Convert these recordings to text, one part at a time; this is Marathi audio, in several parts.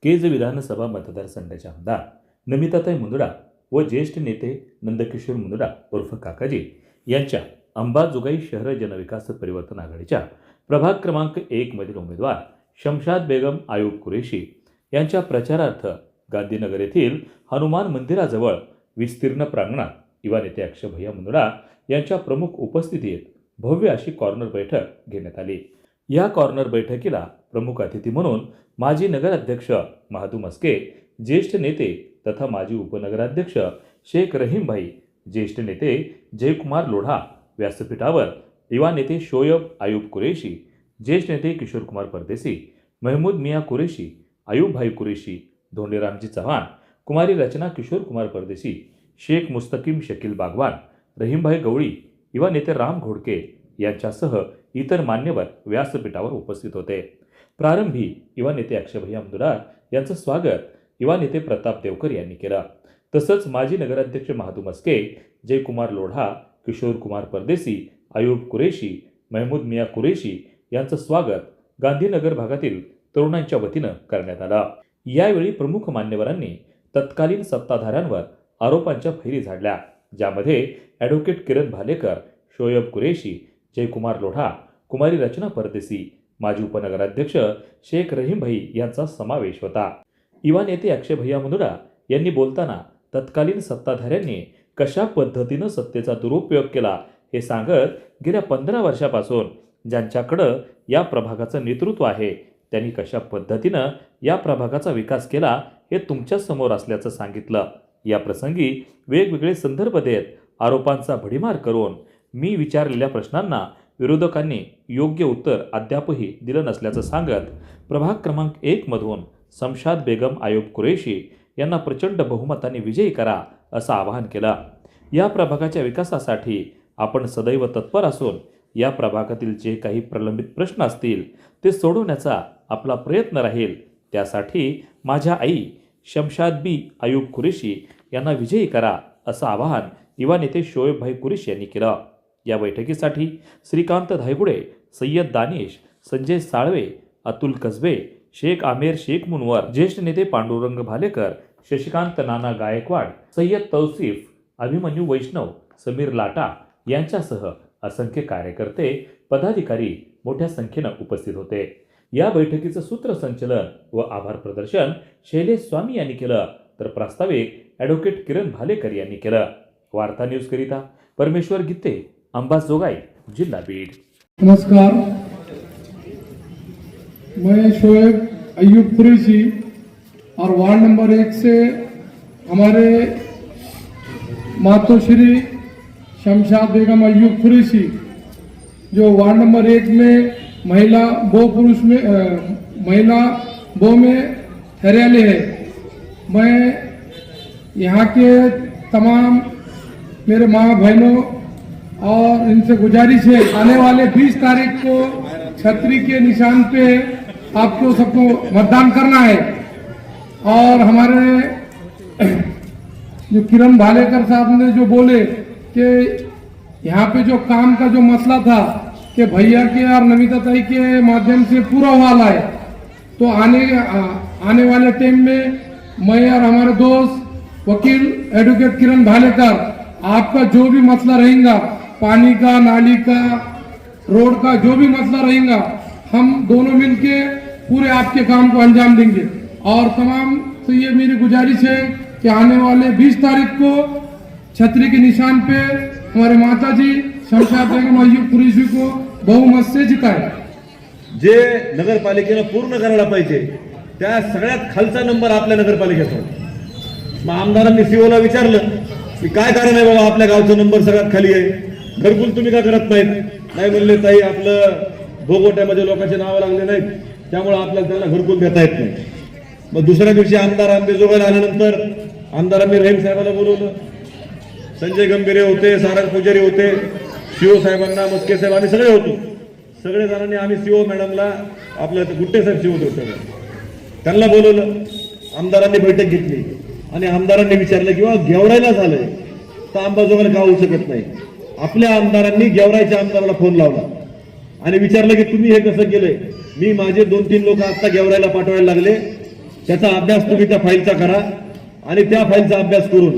केज विधानसभा मतदारसंघाच्या आमदार नमिताताई मुंदडा व ज्येष्ठ नेते नंदकिशोर मुंदडा उर्फ काकाजी यांच्या अंबाजोगाई शहर जनविकास परिवर्तन आघाडीच्या प्रभाग क्रमांक 1 मधील उमेदवार शमशाद बेगम आयुब कुरेशी यांच्या प्रचारार्थ गांधीनगर येथील हनुमान मंदिराजवळ विस्तीर्ण प्रांगणात युवा नेते अक्षय भैया मुंदडा यांच्या प्रमुख उपस्थितीत भव्य अशी कॉर्नर बैठक घेण्यात आली। या कॉर्नर बैठकीला प्रमुख अतिथी म्हणून माजी नगराध्यक्ष महादू मस्के, ज्येष्ठ नेते तथा माजी उपनगराध्यक्ष शेख रहीम भाई, ज्येष्ठ नेते जयकुमार लोढा, व्यासपीठावर युवा नेते शोयब आयुब कुरेशी, ज्येष्ठ नेते किशोर कुमार परदेसी, महमूद मियाँ कुरेशी, आयुब भाई कुरेशी, धोंडेरामजी चव्हाण, कुमारी रचना किशोर कुमार परदेसी, शेख मुस्तकीम शकील बागवान, रहीमभाई गवळी, युवा नेते राम घोडके यांच्यासह इतर मान्यवर व्यासपीठावर उपस्थित होते। प्रारंभी युवा नेते अक्षय भैया मुंदडा यांचं स्वागत युवा नेते प्रताप देवकर यांनी केलं। तसंच माजी नगराध्यक्ष महादू मस्के, जयकुमार लोढा, किशोर कुमार परदेसी, आयुब कुरेशी, महमूद मियाँ कुरेशी यांचं स्वागत गांधीनगर भागातील तरुणांच्या वतीनं करण्यात आलं। यावेळी प्रमुख मान्यवरांनी तत्कालीन सत्ताधाऱ्यांवर आरोपांच्या फैरी झाडल्या, ज्यामध्ये ॲडव्होकेट किरण भालेकर, शोयब कुरेशी, जयकुमार लोढा, कुमारी रचना परदेसी, माजी उपनगराध्यक्ष शेख रहीम भाई यांचा समावेश होता। युवा नेते अक्षय भैया मुंदडा यांनी बोलताना तत्कालीन सत्ताधाऱ्यांनी कशा पद्धतीनं सत्तेचा दुरुपयोग केला हे सांगत गेल्या 15 वर्षापासून ज्यांच्याकडं या प्रभागाचं नेतृत्व आहे त्यांनी कशा पद्धतीनं या प्रभागाचा विकास केला हे तुमच्या समोर असल्याचं सांगितलं। या प्रसंगी वेगवेगळे संदर्भ देत आरोपांचा भडीमार करून मी विचारलेल्या प्रश्नांना विरोधकांनी योग्य उत्तर अद्यापही दिलं नसल्याचं सांगत प्रभाग क्रमांक 1 मधून शमशाद बेगम आयुब कुरेशी यांना प्रचंड बहुमताने विजयी करा असं आवाहन केलं। या प्रभागाच्या विकासासाठी आपण सदैव तत्पर असून या प्रभागातील जे काही प्रलंबित प्रश्न असतील ते सोडवण्याचा आपला प्रयत्न राहील। त्यासाठी माझ्या आई शमशाद बी आयुब कुरेशी यांना विजयी करा असं आवाहन युवा नेते शोएब भाई कुरेशी यांनी केलं। या बैठकीसाठी श्रीकांत धायगुडे, सय्यद दानिश, संजय साळवे, अतुल कसबे, शेख आमेर शेख मुनवर, ज्येष्ठ नेते पांडुरंग भालेकर, शशिकांत नाना गायकवाड, सय्यद तौसिफ, अभिमन्यू वैष्णव, समीर लाटा यांच्यासह असंख्य कार्यकर्ते, पदाधिकारी मोठ्या संख्येनं उपस्थित होते। या बैठकीचं सूत्रसंचलन व आभार प्रदर्शन शैलेश स्वामी यांनी केलं, तर प्रास्ताविक ॲडव्होकेट किरण भालेकर यांनी केलं। वार्ता न्यूज करिता परमेश्वर गित्ते, अंबाजोगाई, जिल्हा बीड। नमस्कार, मैं शोएब अयूब कुरैशी और वार्ड नंबर 1 से हमारे मातोश्री शमशाद बेगम अयूब कुरैशी जो वार्ड नंबर 1 में महिला बो में हरियाली है। मैं यहाँ के तमाम मेरे माँ बहनों और इनसे गुजारिश है, आने वाले 20 तारीख को छतरी के निशान पे आपको सबको मतदान करना है। और हमारे जो किरण भालेकर साहब ने जो बोले कि यहाँ पे जो काम का जो मसला था कि भैया के और नमिताताई के माध्यम से पूरा हुआ है, तो आने वाले टाइम में मैं और हमारे दोस्त वकील एडवोकेट किरण भालेकर आपका जो भी मसला रहेगा, पानी का, नाली का, रोड का जो भी मसला रहेगा, हम दोनों मिलके पूरे आपके काम को अंजाम देंगे। और तमाम तो ये मेरी गुजारिश है कि आने वाले 20 तारीख को छतरी के निशान पे हमारे माता जी शमशाद बेगम अयूब कुरैशी को बहुमत से जिताए। जे नगरपालिकेनं पूर्ण करायला पाहिजे त्या सगळ्यात खालचा नंबर आपल्या नगरपालिकेचा। मग आमदारांनी सीओला विचारलं की काय कारण आहे बाबा आपल्या गावचा नंबर सगळ्यात खाली आहे, घरकुल तुम्ही का करत नाहीत? नाही म्हणले ताई, आपलं भोगोट्यामध्ये लोकांचे नावं लागले नाहीत, त्यामुळे आपल्याला त्यांना घरकुल देता येत नाही। मग दुसऱ्या दिवशी आमदार अंबेजोगाईला आल्यानंतर आमदारांनी रहीम साहेबांना बोलवलं, संजय गंभीरे होते, सारंग पुजारी होते, सीओ साहेबांना, मस्के साहेब आम्ही सगळे होतो। सगळे जणांनी आम्ही सीओ मॅडमला, आपल्या गुट्टे साहेब सीओ होते, त्यांना बोलवलं। आमदारांनी बैठक घेतली आणि आमदारांनी विचारलं की बाबा गेवरायला झालंय तर अंबाजोगाईला का होऊ शकत नाही? आपल्या आमदारांनी गेवरायच्या आमदाराला फोन लावला आणि विचारलं की तुम्ही हे कसं केलंय? मी माझे 2-3 लोक आता गेवरायला पाठवायला लागले, त्याचा अभ्यास तुम्ही त्या फाईलचा करा आणि त्या फाईलचा अभ्यास करून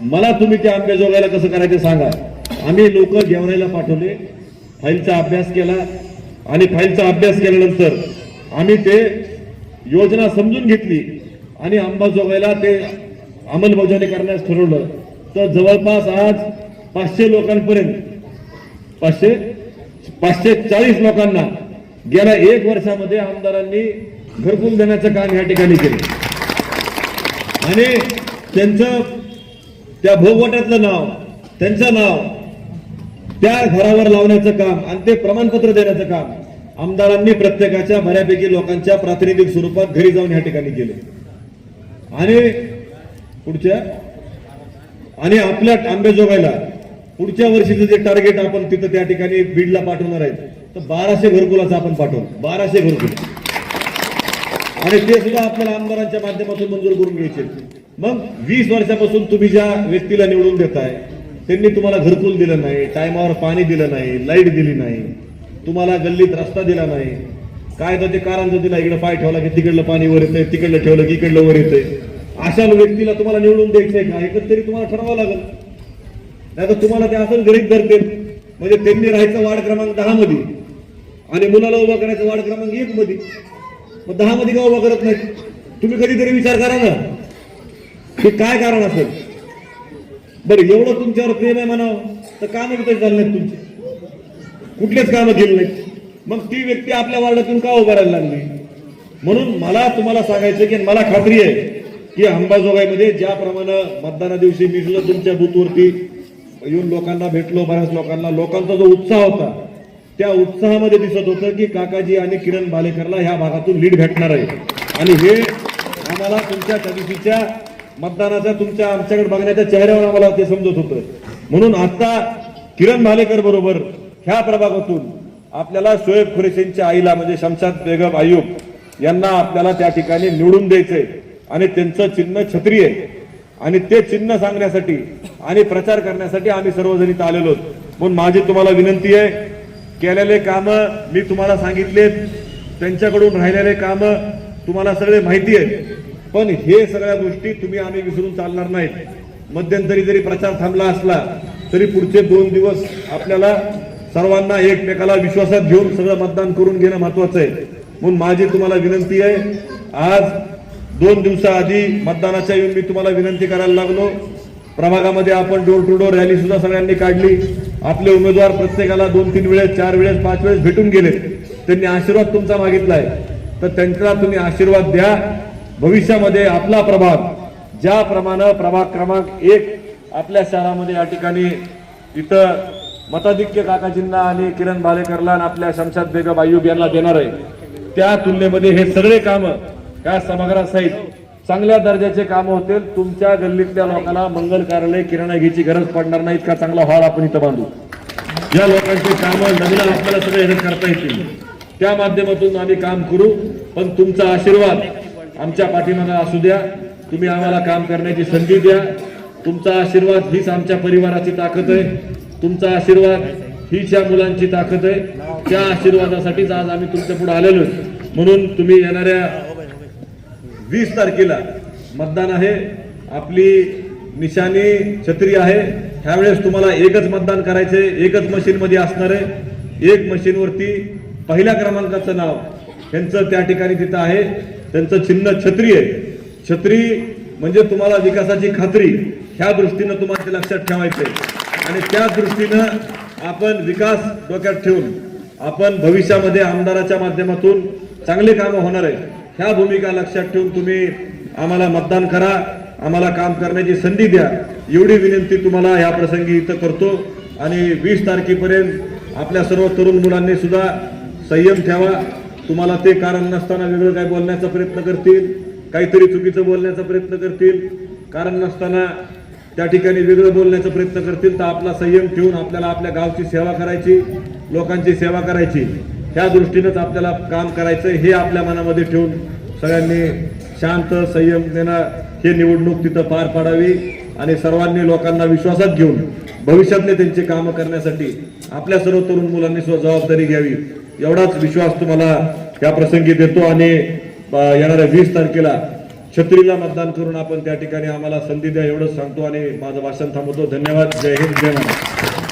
मला तुम्ही त्या अंबेजोगाईला कसं करायचं सांगा. आम्ही लोक गेवराईला पाठवले, फाईलचा अभ्यास केला आणि फाईलचा अभ्यास केल्यानंतर आम्ही ते योजना समजून घेतली आणि अंबाजोगाईला ते अंमलबजावणी करण्यास ठरवलं. तर जवळपास आज 500 लोकांपर्यंत 540 लोकांना गेल्या 1 वर्षामध्ये आमदारांनी घरकुल देण्याचं काम या ठिकाणी केलं आणि त्यांचं त्या भोगवट्यातलं नाव, त्यांचं नाव त्या घरावर लावण्याचं काम आणि ते प्रमाणपत्र देण्याचं काम आमदारांनी प्रत्येकाच्या बऱ्यापैकी लोकांच्या प्रातिनिधिक स्वरूपात घरी जाऊन या ठिकाणी केले. आणि पुढच्या आणि आपल्या अंबेजोगाईला पुढच्या वर्षीचं जे टार्गेट आपण तिथं त्या ठिकाणी बीडला पाठवणार आहेत तर 1200 घरकुलाचं आपण पाठवलं. 1200 घरकुल आणि ते सुद्धा आपल्याला आमदारांच्या माध्यमातून मंजूर करून घ्यायचे. मग 20 वर्षापासून तुम्ही ज्या व्यक्तीला निवडून देताय त्यांनी तुम्हाला घरकुल दिलं नाही, टायमावर पाणी दिलं नाही, लाईट दिली नाही, तुम्हाला गल्लीत रस्ता दिला नाही, काय तर ते कारांचं दिला, इकडे पाय ठेवला की तिकडलं पाणी वर येतंय, तिकडलं ठेवलं की इकडलं वर येतंय. अशा व्यक्तीला तुम्हाला निवडून द्यायचंय का? एकच तरी तुम्हाला ठरवावं लागेल. नाही तर तुम्हाला ते असं गरीब धरते. म्हणजे त्यांनी राहायचं वार्ड क्रमांक 10 मध्ये आणि मुलाला उभा करायचं वार्ड क्रमांक 1 मध्ये. मग 10 मध्ये का उभा करत नाही? तुम्ही कधीतरी विचार करा ना की काय कारण असेल. बरं एवढं तुमच्यावर प्रेम आहे म्हणावं तर कामं कुठे झाले नाहीत तुमची, कुठलेच कामं केली नाहीत. मग ती व्यक्ती आपल्या वार्डातून का उभा राहायला लागली? म्हणून मला तुम्हाला सांगायचं की मला खात्री आहे की अंबाजोगाईमध्ये ज्याप्रमाणे मतदाना दिवशी मी सुद्धा तुमच्या बूथवरती येऊन लोकांना भेटलो, बऱ्याच लोकांचा जो उत्साह होता त्या उत्साहामध्ये दिसत होतं की काकाजी आणि किरण भालेकरला ह्या भागातून लीड भेटणार आहे. आणि हे आम्हाला तुमच्या त्या दिवशीच्या मतदानाचा तुमच्या आमच्याकडे बघण्याच्या चेहऱ्यावर आम्हाला ते समजत होतं. म्हणून आता किरण भालेकर बरोबर ह्या प्रभागातून आपल्याला शोएब खुरेशींच्या आईला म्हणजे शमशाद बेगम आयुब यांना आपल्याला त्या ठिकाणी निवडून द्यायचंय आणि त्यांचं चिन्ह छत्री आहे आणि ते चिन्ह सांगण्यासाठी आणि प्रचार करण्यासाठी आम्ही सर्वजण इथं आलेलो आहोत. म्हणून माझी तुम्हाला विनंती आहे, केलेले कामं मी तुम्हाला सांगितलेत, त्यांच्याकडून राहिलेले कामं तुम्हाला सगळे माहिती आहेत, पण हे सगळ्या गोष्टी तुम्ही आम्ही विसरून चालणार नाहीत. मध्यंतरी जरी प्रचार थांबला असला तरी पुढचे 2 दिवस आपल्याला सर्वांना एकमेकाला विश्वासात घेऊन सगळं मतदान करून घेणं महत्वाचं आहे. म्हणून माझी तुम्हाला विनंती आहे, आज 2 दिवसाआधी मतदानाच्या येऊन मी तुम्हाला विनंती करायला लागलो. प्रभागामध्ये आपण डोर टू डोर रॅली सुद्धा सगळ्यांनी काढली. आपले उमेदवार प्रत्येकाला 2-3 वेळेस 4 वेळेस 5 वेळेस भेटून गेले. त्यांनी आशीर्वाद तुमचा मागितलाय तर त्यांचा तुम्ही आशीर्वाद द्या. भविष्यामध्ये आपला प्रभाग ज्याप्रमाणे प्रभाग क्रमांक 1 आपल्या शहरामध्ये या ठिकाणी इथं मताधिक्य काकाजींना आणि किरण भालेकरला आणि आपल्या शमशाद बेगम आयुब यांना देणार आहे, त्या तुलनेमध्ये हे सगळे कामं या सभागृहासहित चांगल्या दर्जाचे कामं होतील. तुमच्या गल्लीतल्या लोकांना मंगल कार्यालय किराणा घ्यायची गरज पडणार नाही. इतका चांगला हॉल आपण इथं बांधू. ज्या लोकांची कामं लग्न आपल्याला सगळे हे करता येतील त्या माध्यमातून आम्ही काम करू. पण तुमचा आशीर्वाद आमच्या पाठीमागे असू द्या. तुम्ही आम्हाला काम करण्याची संधी द्या. तुमचा आशीर्वाद हीच आमच्या परिवाराची ताकद आहे. तुमचा आशीर्वाद हीच या मुलांची ताकद आहे. त्या आशीर्वादासाठीच आज आम्ही तुमच्या पुढे आलेलो. म्हणून तुम्ही येणाऱ्या 20 तारखेला मतदान आहे. आपली निशाणी छत्री आहे. ह्यावेळेस तुम्हाला एकच मतदान करायचंय. एकच मशीन मध्ये असणार आहे. एक मशीनवरती पहिल्या क्रमांकाचं नाव त्यांचं त्या ठिकाणी तिथं आहे. त्यांचं चिन्ह छत्री आहे. छत्री म्हणजे तुम्हाला विकासाची खात्री, ह्या दृष्टीनं तुम्हाला ते लक्षात ठेवायचंय. आणि त्या दृष्टीनं आपण विकास डोक्यात ठेवून आपण भविष्यामध्ये आमदाराच्या माध्यमातून चांगले कामं होणार आहे. ह्या भूमिका लक्षात ठेवून तुम्ही आम्हाला मतदान करा. आम्हाला काम करण्याची संधी द्या. एवढी विनंती तुम्हाला या प्रसंगी इथं करतो. आणि 20 तारखेपर्यंत आपल्या सर्व तरुण मुलांनी सुद्धा संयम ठेवा. तुम्हाला ते कारण नसताना वेगळं काय बोलण्याचा प्रयत्न करतील, काहीतरी चुकीचं बोलण्याचा प्रयत्न करतील, कारण नसताना त्या ठिकाणी वेगळं बोलण्याचा प्रयत्न करतील, तर आपला संयम ठेवून आपल्याला आपल्या गावची सेवा करायची, लोकांची सेवा करायची. ह्या दृष्टीनंच आपल्याला काम करायचं. हे आपल्या मनामध्ये ठेवून सगळ्यांनी शांत संयम देणं हे निवडणूक तिथं पार पाडावी आणि सर्वांनी लोकांना विश्वासात घेऊन भविष्यातले त्यांचे कामं करण्यासाठी आपल्या सर्व तरुण मुलांनी जबाबदारी घ्यावी. एवढाच विश्वास तुम्हाला या प्रसंगी देतो. आणि येणाऱ्या 20 तारखेला छत्रीला मतदान करून आपण त्या ठिकाणी आम्हाला संधी द्या एवढंच सांगतो आणि माझं भाषण थांबवतो. धन्यवाद. जय हिंद, जय महाराष्ट्र.